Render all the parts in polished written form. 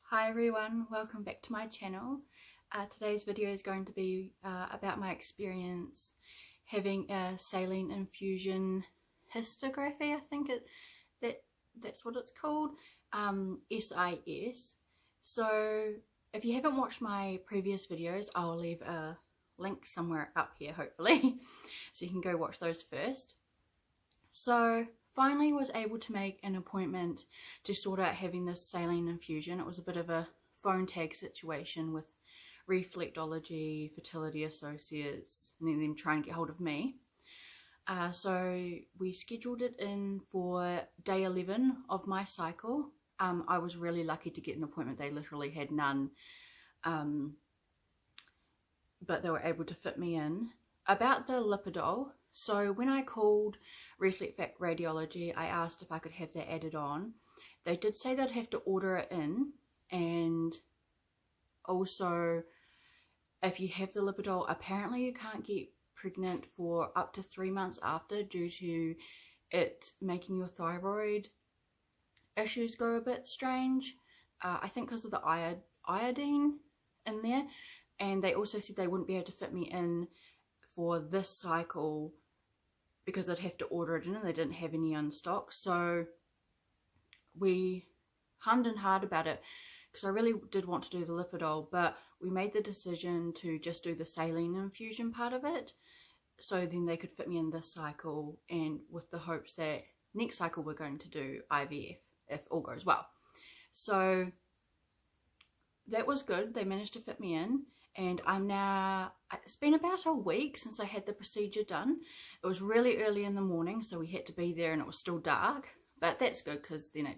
Hi everyone, welcome back to my channel. Today's video is going to be about my experience having a saline infusion histography. I think that's what it's called, SIS. So if you haven't watched my previous videos, I'll leave a link somewhere up here hopefully, so you can go watch those first. So finally was able to make an appointment to sort out having this saline infusion. It was a bit of a phone tag situation with reflectology, fertility associates, and then them trying to get hold of me. So we scheduled it in for day 11 of my cycle. I was really lucky to get an appointment. They literally had none, but they were able to fit me in. About the Lipidol, so when I called Reflect Radiology, I asked if I could have that added on. They did say they'd have to order it in, and also if you have the Lipidol, apparently you can't get pregnant for up to 3 months after due to it making your thyroid issues go a bit strange. I think because of the iodine in there, and they also said they wouldn't be able to fit me in for this cycle because they'd have to order it in and they didn't have any in stock. So we hummed and hawed about it because I really did want to do the Lipidol, but we made the decision to just do the saline infusion part of it, so then they could fit me in this cycle, and with the hopes that next cycle we're going to do IVF if all goes well. So that was good. They managed to fit me in, and it's been about a week since I had the procedure done. It was really early in the morning, so we had to be there and it was still dark, but that's good because then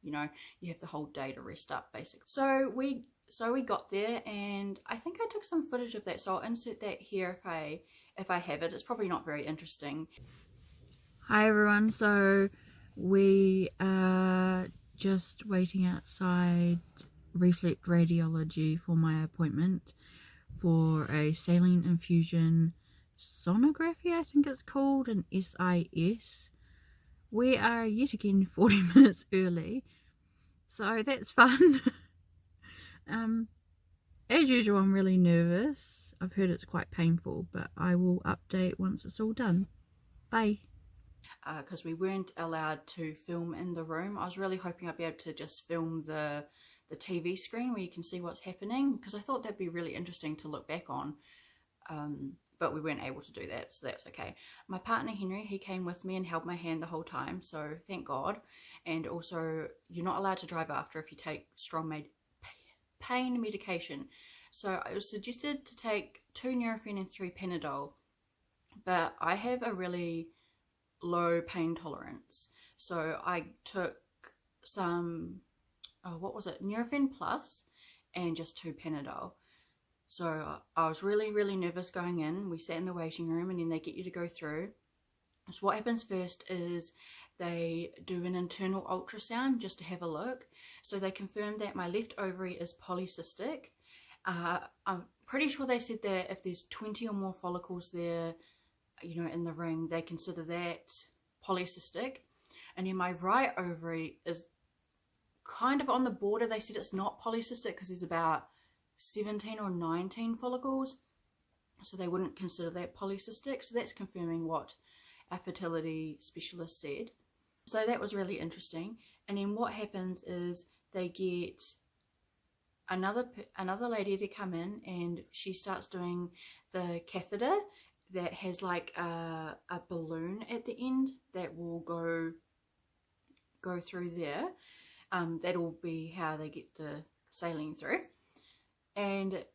you have the whole day to rest up basically. So we got there, and I think I took some footage of that, so I'll insert that here if I have it. It's probably not very interesting. Hi everyone, so we are just waiting outside Reflect Radiology for my appointment for a saline infusion sonography, I think it's called, an SIS. We are yet again 40 minutes early, so that's fun. As usual, I'm really nervous. I've heard it's quite painful, but I will update once it's all done. Bye. Because we weren't allowed to film in the room. I was really hoping I'd be able to just film the TV screen where you can see what's happening, because I thought that'd be really interesting to look back on, but we weren't able to do that, so that's okay. My partner Henry, he came with me and held my hand the whole time, so thank God. And also, you're not allowed to drive after if you take strong pain medication. So I was suggested to take 2 Nurofen and 3 Panadol, but I have a really low pain tolerance, so I took some Nurofen Plus and just 2 Panadol. So I was really nervous going in. We sat in the waiting room, and then they get you to go through. So what happens first is they do an internal ultrasound just to have a look. So they confirmed that my left ovary is polycystic. I'm pretty sure they said that if there's 20 or more follicles there, in the ring, they consider that polycystic. And then my right ovary is kind of on the border. They said it's not polycystic because there's about 17 or 19 follicles, so they wouldn't consider that polycystic. So that's confirming what our fertility specialist said. So that was really interesting. And then what happens is they get another lady to come in, and she starts doing the catheter that has like a balloon at the end that will go through there. That'll be how they get the saline through. And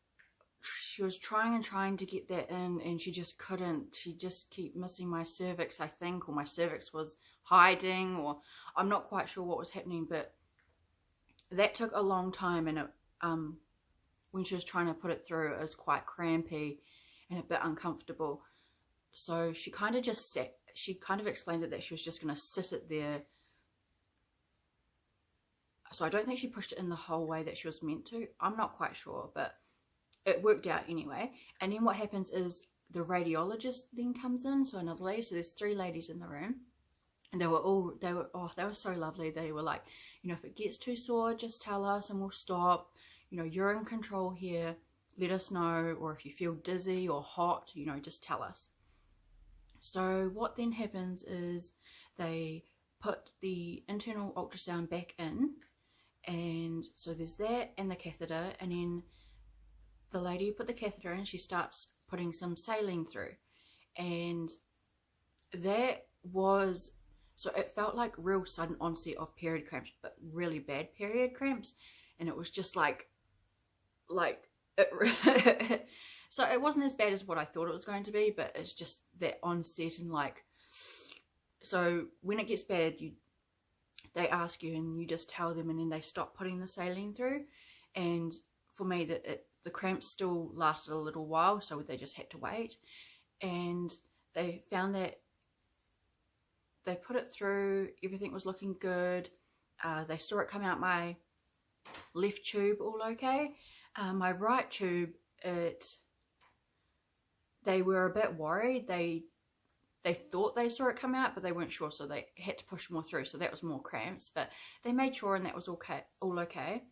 she was trying to get that in, and she just couldn't. She just kept missing my cervix, I think, or my cervix was hiding, or I'm not quite sure what was happening, but that took a long time. And it, when she was trying to put it through, it was quite crampy and a bit uncomfortable. So she kind of just sat. She kind of explained it that she was just going to sit it there. So I don't think she pushed it in the whole way that she was meant to. I'm not quite sure, but it worked out anyway. And then what happens is the radiologist then comes in, so another lady. So there's 3 ladies in the room. And they were so lovely. They were like, you know, if it gets too sore, just tell us and we'll stop. You know, you're in control here. Let us know. Or if you feel dizzy or hot, you know, just tell us. So what then happens is they put the internal ultrasound back in, and so there's that and the catheter, and then the lady who put the catheter in, she starts putting some saline through, and that was, so it felt like real sudden onset of period cramps, but really bad period cramps, and it was just like it so it wasn't as bad as what I thought it was going to be, but it's just that onset, and like, so when it gets bad, they ask you and you just tell them, and then they stop putting the saline through. And for me, the cramps still lasted a little while, so they just had to wait. And they found that they put it through, everything was looking good. They saw it come out my left tube all okay. My right tube, they were a bit worried. They thought they saw it come out, but they weren't sure, so they had to push more through. So that was more cramps, but they made sure, and that was okay, all okay.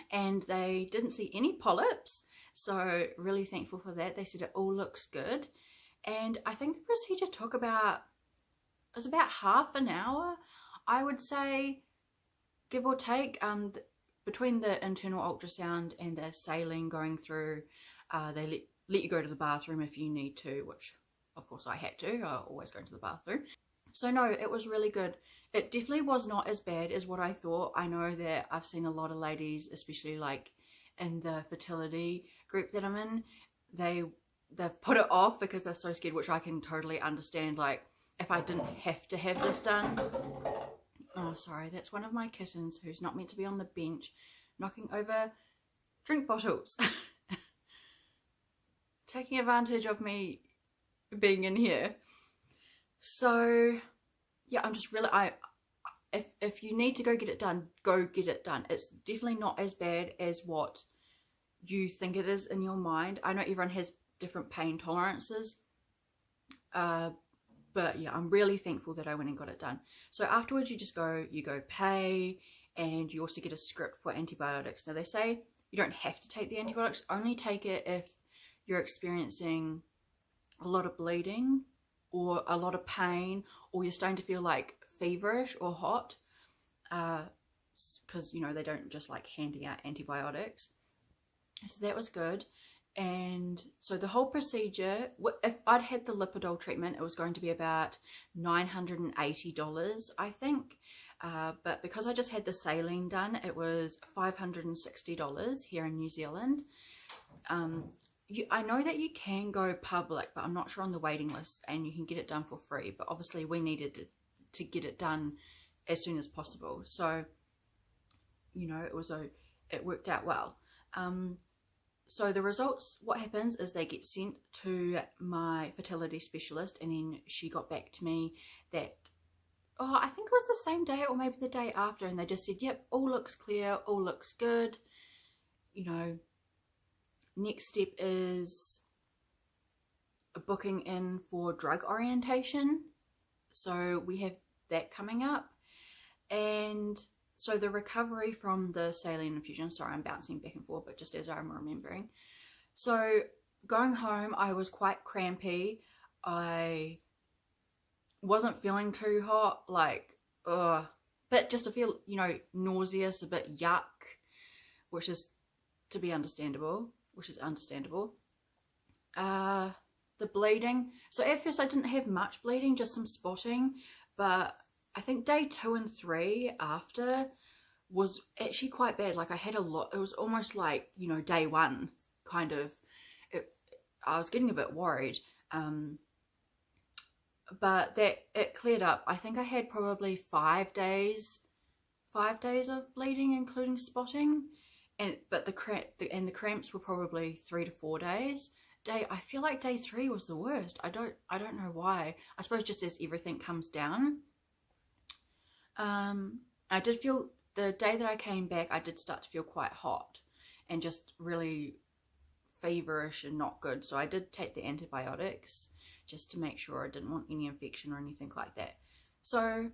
And they didn't see any polyps, so really thankful for that. They said it all looks good. And I think the procedure took about half an hour, I would say, give or take. Between the internal ultrasound and the saline going through, they let you go to the bathroom if you need to, which of course I had to. I always go to the bathroom. So no, it was really good. It definitely was not as bad as what I thought. I know that I've seen a lot of ladies, especially like in the fertility group that I'm in, they've put it off because they're so scared, which I can totally understand. Like, if I didn't have to have this done. Oh, sorry, that's one of my kittens who's not meant to be on the bench, knocking over drink bottles. Taking advantage of me being in here. So yeah, I'm just really, if you need to go get it done, go get it done. It's definitely not as bad as what you think it is in your mind. I know everyone has different pain tolerances, but yeah, I'm really thankful that I went and got it done. So afterwards, you go pay, and you also get a script for antibiotics. Now they say you don't have to take the antibiotics, only take it if you're experiencing a lot of bleeding or a lot of pain, or you're starting to feel like feverish or hot, because you know they don't just like handing out antibiotics. So that was good. And so the whole procedure, if I'd had the Lipiodol treatment, it was going to be about $980, I think. But because I just had the saline done, it was $560 here in New Zealand. I know that you can go public, but I'm not sure on the waiting list, and you can get it done for free. But obviously we needed to get it done as soon as possible. So, you know, it worked out well. So the results, what happens is they get sent to my fertility specialist, and then she got back to me that, I think it was the same day or maybe the day after, and they just said, yep, all looks clear, all looks good. You know, next step is booking in for drug orientation. So we have that coming up. And so the recovery from the saline infusion, sorry, I'm bouncing back and forth, but just as I'm remembering. So going home, I was quite crampy. I wasn't feeling too hot, like, but just to feel, you know, nauseous, a bit yuck, which is understandable. The bleeding. So at first I didn't have much bleeding, just some spotting, but I think day 2 and 3 after was actually quite bad. Like I had a lot, it was almost like, you know, day 1 kind of, I was getting a bit worried. But it cleared up. I think I had probably 5 days of bleeding, including spotting. But the cramps were probably 3 to 4 days. I feel like day 3 was the worst. I don't know why. I suppose just as everything comes down. I did feel, the day that I came back, I did start to feel quite hot and just really feverish and not good. So I did take the antibiotics just to make sure I didn't want any infection or anything like that. So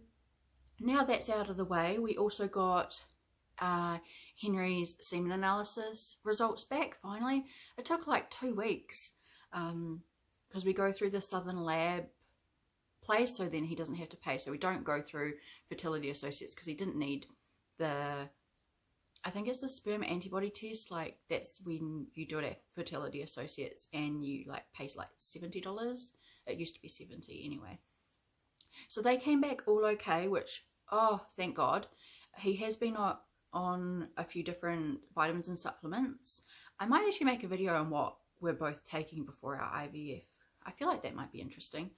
now that's out of the way, we also got Henry's semen analysis results back finally. It took like 2 weeks because we go through the Southern Lab place, so then he doesn't have to pay. So we don't go through Fertility Associates because he didn't need the, I think it's the sperm antibody test. Like that's when you do it at Fertility Associates and you like pays like $70. It used to be 70 anyway. So they came back all okay, which, oh, thank God. He has been on a few different vitamins and supplements. I might actually make a video on what we're both taking before our IVF. I feel like that might be interesting.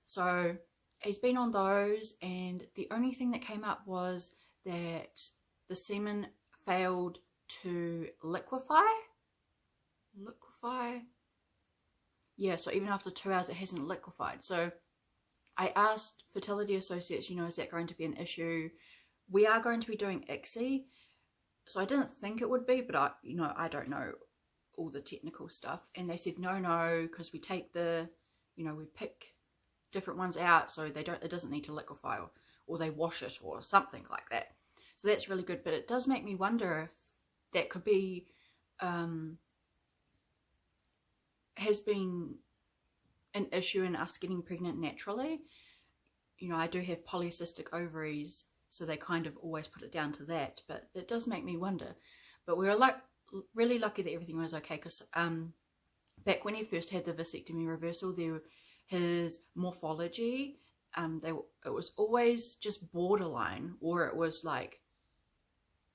So he's been on those, and the only thing that came up was that the semen failed to liquefy. Yeah, so even after 2 hours it hasn't liquefied. So I asked Fertility Associates, you know, is that going to be an issue? We are going to be doing ICSI, so I didn't think it would be, but I don't know all the technical stuff. And they said no, because we take the, we pick different ones out, so it doesn't need to liquefy, or they wash it or something like that. So that's really good, but it does make me wonder if that could be, has been an issue in us getting pregnant naturally. I do have polycystic ovaries, so they kind of always put it down to that, but it does make me wonder. But we were really lucky that everything was okay, because back when he first had the vasectomy reversal, his morphology, it was always just borderline, or it was like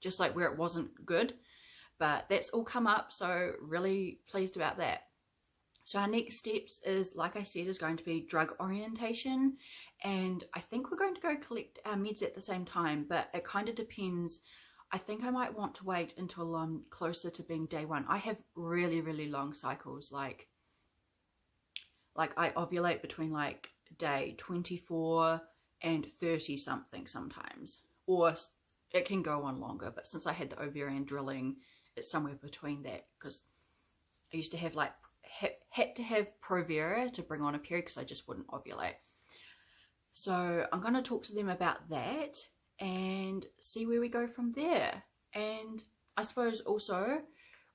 just like where it wasn't good. But that's all come up, so really pleased about that. So our next steps is, like I said, is going to be drug orientation, and I think we're going to go collect our meds at the same time, but it kind of depends. I think I might want to wait until I'm closer to being day 1. I have really, really long cycles, like I ovulate between like day 24 and 30 something sometimes, or it can go on longer, but since I had the ovarian drilling, it's somewhere between that, because I used to have like had to have Provera to bring on a period because I just wouldn't ovulate. So I'm going to talk to them about that and see where we go from there. And I suppose also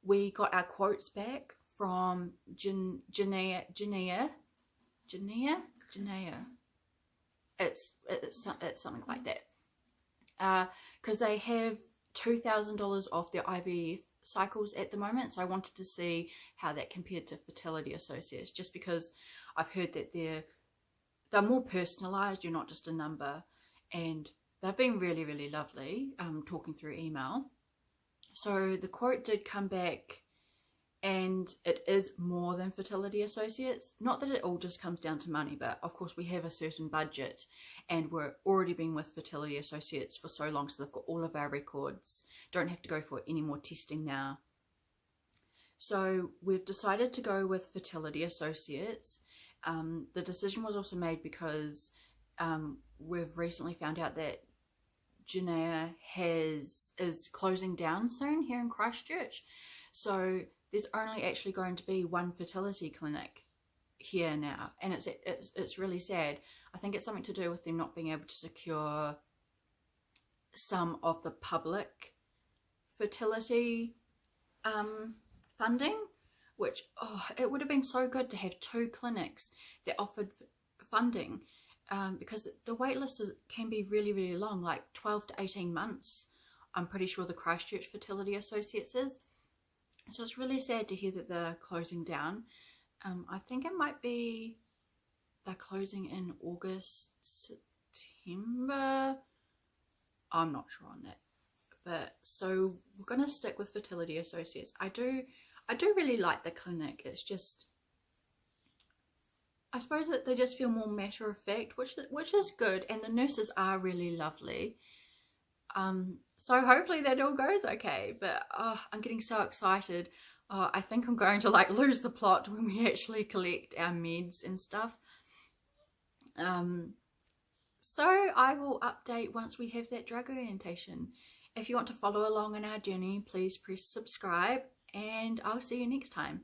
we got our quotes back from Janaea. It's something like that. Because they have $2,000 off their IVF cycles at the moment, so I wanted to see how that compared to Fertility Associates, just because I've heard that they're more personalized. You're not just a number, and they've been really, really lovely talking through email. So the quote did come back, and it is more than Fertility Associates. Not that it all just comes down to money, but of course we have a certain budget, and we're already been with Fertility Associates for so long, so they've got all of our records. Don't have to go for any more testing now. So we've decided to go with Fertility Associates. The decision was also made because we've recently found out that Janaea is closing down soon here in Christchurch. So there's only actually going to be one fertility clinic here now, and it's really sad. I think it's something to do with them not being able to secure some of the public fertility funding, which, it would have been so good to have 2 clinics that offered funding, because the wait list can be really, really long, like 12 to 18 months. I'm pretty sure the Christchurch Fertility Associates is. So it's really sad to hear that they're closing down. I think it might be they're closing in August, September. I'm not sure on that. But so we're going to stick with Fertility Associates. I do really like the clinic. It's just, I suppose that they just feel more matter of fact, which is good, and the nurses are really lovely. So hopefully that all goes okay. But I'm getting so excited. I think I'm going to like lose the plot when we actually collect our meds and stuff. So I will update once we have that drug orientation. If you want to follow along in our journey, please press subscribe, and I'll see you next time.